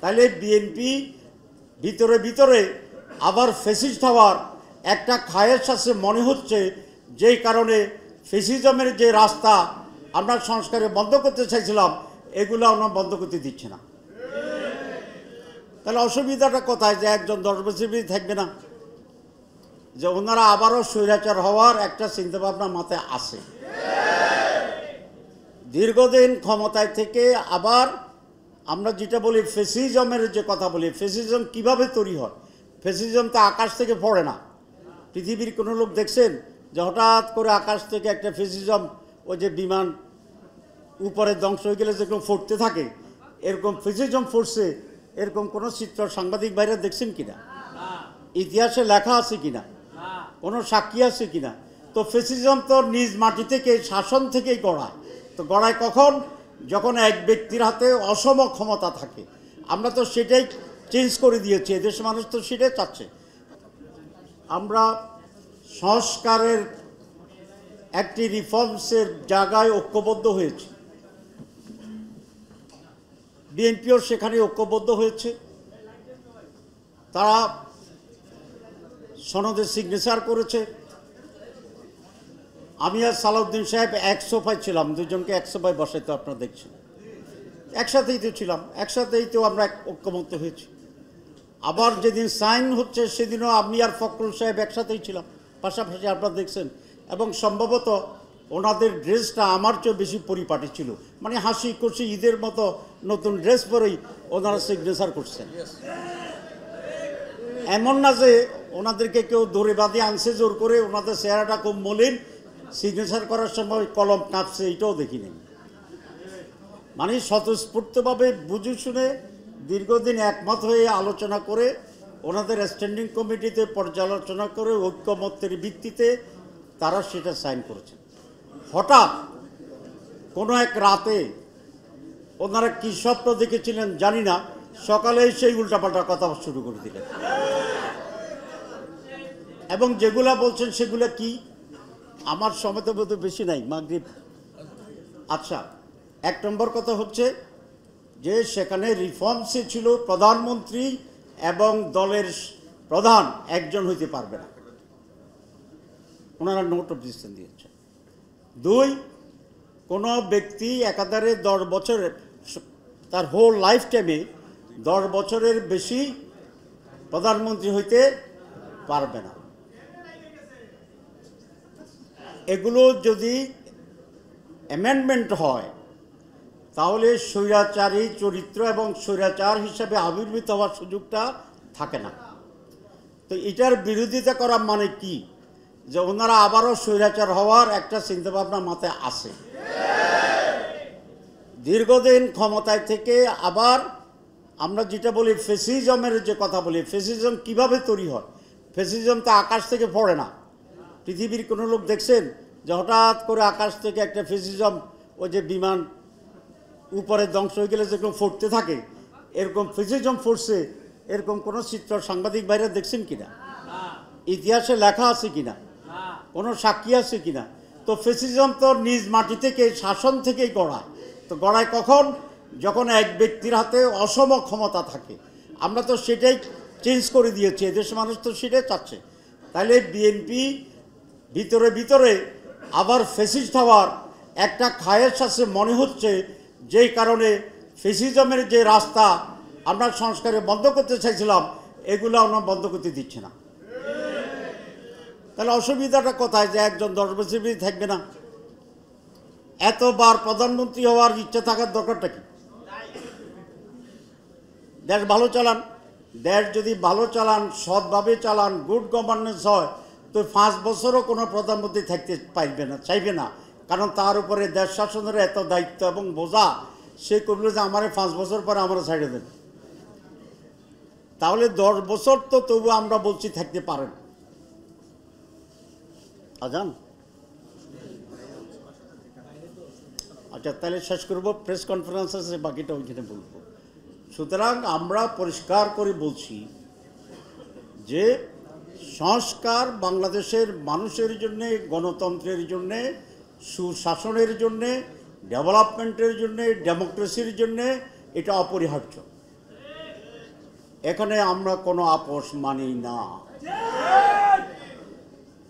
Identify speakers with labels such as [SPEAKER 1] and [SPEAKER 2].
[SPEAKER 1] তাহলে বিএনপি ভিতরে ভিতরে আবার ফ্যাসিস্ট হওয়ার একটা খায়েশ আছে মনে হচ্ছে, যেই কারণে ফ্যাসিজমের যে রাস্তা আমরা সংস্কারে বন্ধ করতে চাইছিলাম এগুলো আমরা বন্ধ করতে দিচ্ছে না। তাহলে অসুবিধাটা কোথায় যে একজন 10 বছর থাকবে না, যে ওনারা আবারও স্বৈরাচার হওয়ার একটা চিন্তাভাবনা মাথায় আসে। দীর্ঘদিন ক্ষমতায় থেকে আবার আমরা যেটা বলি ফ্যাসিজমের যে কথা বলি, ফ্যাসিজম কিভাবে তৈরি হয়? ফ্যাসিজম তো আকাশ থেকে পড়ে না। পৃথিবীর কোনো লোক দেখছেন যে হঠাৎ করে আকাশ থেকে একটা ফ্যাসিজম, ওই যে বিমান উপরে ধ্বংস হয়ে গেলে যেরকম ফুটতে থাকে এরকম ফ্যাসিজম ফুটছে, এরকম কোনো চিত্র সাংবাদিক ভাইরা দেখছেন কিনা? ইতিহাসে লেখা আছে কিনা? কোনো সাক্ষী আছে কিনা? তো ফ্যাসিজম তো নিজ মাটি থেকে, শাসন থেকেই গড়ায়। তো গড়ায় কখন? যখন এক ব্যক্তির হাতে অসম ক্ষমতা থাকে। আমরা তো সেটাই চেঞ্জ করে দিয়েছি, এদেশের মানুষ তো সেটাই চাচ্ছে। আমরা সংস্কারের একটি রিফর্মসের জায়গায় ঐক্যবদ্ধ হয়েছি, বিএনপিও সেখানে ঐক্যবদ্ধ হয়েছে। তারা সনদে সিগনেচার করেছে। আমি আর সালাউদ্দিন সাহেব এক সোফায় ছিলাম, দুজনকে এক সোফায় বসাইতে আপনারা দেখছেন, একসাথেই তো ছিলাম, একসাথেই তো আমরা ঐক্যমত্য হয়েছি। আবার যেদিন সাইন হচ্ছে সেদিনও আমি আর ফখরুল সাহেব একসাথেই ছিলাম, পাশাপাশি আপনারা দেখছেন। এবং সম্ভবত ওনাদের ড্রেসটা আমার চেয়ে বেশি পরিপাটি ছিল, মানে হাসি খুশি ঈদের মতো নতুন ড্রেস পরেই ওনারা সিগনেচার করছেন। এমন না যে ওনাদেরকে কেউ দড়ি বাঁধে আনছে জোর করে, ওনাদের চেহারাটা খুব মলিন, সিগনেচার করার সময় কলম কাঁপছে, এটাও দেখিনি। মানে স্বতঃস্ফূর্তভাবে বুঝে শুনে দীর্ঘদিন একমত হয়ে আলোচনা করে ওনাদের স্ট্যান্ডিং কমিটিতে পর্যালোচনা করে ঐক্যমত্যের ভিত্তিতে তারা সেটা সাইন করেছেন। হঠাৎ কোনো এক রাতে ওনারা কী স্বপ্ন দেখেছিলেন জানি না, সকালে সেই উল্টাপাল্টা কথা শুরু করে দিলেন। এবং যেগুলা বলছেন সেগুলো কি আমার সময় তো বোধ বেশি নাই, মাগরিব। আচ্ছা, 1 নম্বর কথা হচ্ছে যে সেখানে রিফর্মসে ছিল প্রধানমন্ত্রী এবং দলের প্রধান একজন হইতে পারবে না, ওনারা নোট অফ ডিসিশন দিয়েছেন। 2, কোনো ব্যক্তি একাধারে 10 বছর, তার হোল লাইফ টাইমে 10 বছরের বেশি প্রধানমন্ত্রী হইতে পারবে না। এগুলো যদি অ্যামেন্ডমেন্ট হয় তাহলে স্বৈরাচারী চরিত্র এবং স্বৈরাচার হিসাবে আবির্ভূত হওয়ার সুযোগটা থাকে না। তো এটার বিরোধিতা করা মানে কি? যে ওনারা আবারও স্বৈরাচার হওয়ার একটা চিন্তাভাবনা মাথায় আসে। দীর্ঘদিন ক্ষমতায় থেকে আবার আমরা যেটা বলি ফ্যাসিজমের যে কথা বলি, ফ্যাসিজম কিভাবে তৈরি হয়? ফ্যাসিজম তো আকাশ থেকে পড়ে না। পৃথিবীর কোনো লোক দেখছেন যে হঠাৎ করে আকাশ থেকে একটা ফ্যাসিজম, ওই যে বিমান উপরে ধ্বংস হয়ে গেলে যেরকম ফুটতে থাকে এরকম ফ্যাসিজম ফুটছে, এরকম কোনো চিত্র সাংবাদিক ভাইরা দেখছেন কিনা? ইতিহাসে লেখা আছে কিনা? কোনো সাক্ষী আছে কিনা? তো ফ্যাসিজম তো নিজ মাটি থেকে, শাসন থেকেই গড়ায়। তো গড়ায় কখন? যখন এক ব্যক্তির হাতে অসম ক্ষমতা থাকে। আমরা তো সেটাই চেঞ্জ করে দিয়েছি, এদেশের মানুষ তো সেটাই চাচ্ছে। তাহলে বিএনপি ভিতরে ভিতরে আবার ফ্যাসিস্ট হওয়ার একটা খায়েশ আছে মনে হচ্ছে, যেই কারণে ফ্যাসিজমের যে রাস্তা আমরা সংস্কারে বন্ধ করতে চাইছিলাম এগুলো আমরা বন্ধ করতে দিচ্ছে না। তাহলে অসুবিধাটা কোথায় যে একজন 10 বছর থাকবে না? এতবার প্রধানমন্ত্রী হওয়ার ইচ্ছা থাকার দরকারটা কি? দেশ ভালো চালান, দেশ যদি ভালো চালান, সৎভাবে চালান, গুড গভর্নেন্স হয়, তো 5 বছরও কোনো প্রধানমন্ত্রী থাকতে পারবে না, চাইবে না। কারণ তার উপরে দেশ শাসনের এত দায়িত্ব এবং বোঝা, সে করলে যে আমার 5 বছর পরে আমরা ছাড়ে দেন। তাহলে 10 বছর তো তবু আমরা বলছি থাকতে পারেন। আজান, আচ্ছা তাহলে শেষ করব, প্রেস কনফারেন্স আছে, বাকিটা ওইখানে বলবো। সুতরাং আমরা পরিষ্কার করে বলছি যে সংস্কার বাংলাদেশের মানুষের জন্যে, গণতন্ত্রের জন্যে, সুশাসনের জন্যে, ডেভেলপমেন্টের জন্যে, ডেমোক্রেসির জন্যে এটা অপরিহার্য। এখানে আমরা কোনো আপোষ মানি না।